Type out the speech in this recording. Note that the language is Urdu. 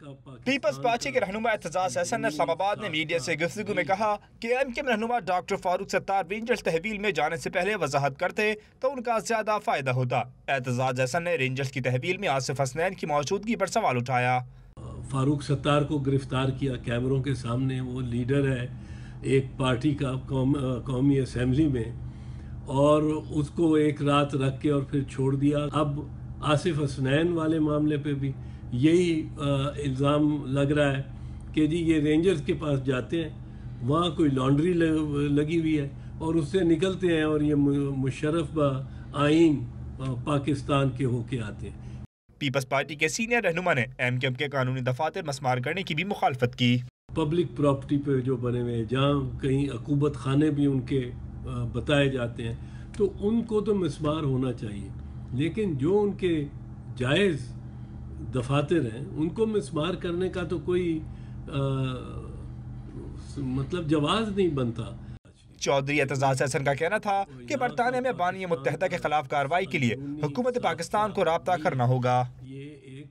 پیپلز پارٹی کے رہنما اعتزاز احسن نے اسلام آباد میں میڈیا سے گفتگو میں کہا کہ ایم کیو رہنما ڈاکٹر فاروق ستار رینجرز تحویل میں جانے سے پہلے وضاحت کرتے تو ان کا زیادہ فائدہ ہوتا۔ اعتزاز احسن نے رینجرز کی تحویل میں آصف حسنین کی موجودگی پر سوال اٹھایا۔ فاروق ستار کو گرفتار کیا کیمروں کے سامنے، وہ لیڈر ہے ایک پارٹی کا قومی اسمبلی میں، اور اس کو ایک رات رکھ کے اور پھر چھوڑ دیا۔ اب آصف حسنین والے معاملے پہ بھی یہی الزام لگ رہا ہے کہ جی یہ رینجرز کے پاس جاتے ہیں، وہاں کوئی لانڈری لگی ہوئی ہے اور اس سے نکلتے ہیں اور یہ مشرف آئین پاکستان کے ہو کے آتے ہیں۔ پیپلز پارٹی کے سینئر رہنما نے ایم کیو کے قانونی دفاتر مسمار کرنے کی بھی مخالفت کی۔ پبلک پراپرٹی پہ جو بنے ہوئے ہیں، جہاں کہیں عقوبت خانے بھی ان کے بتائے جاتے ہیں، تو ان کو تو مسمار ہونا چاہیے، لیکن جو ان کے جائز دفاتر ہیں ان کو مسمار کرنے کا تو کوئی مطلب جواز نہیں بنتا۔ چودھری اعتزاز احسن کا کہنا تھا کہ برطانیہ میں بانی متحدہ کے خلاف کارروائی کے لیے حکومت پاکستان کو رابطہ کرنا ہوگا۔ یہ ایک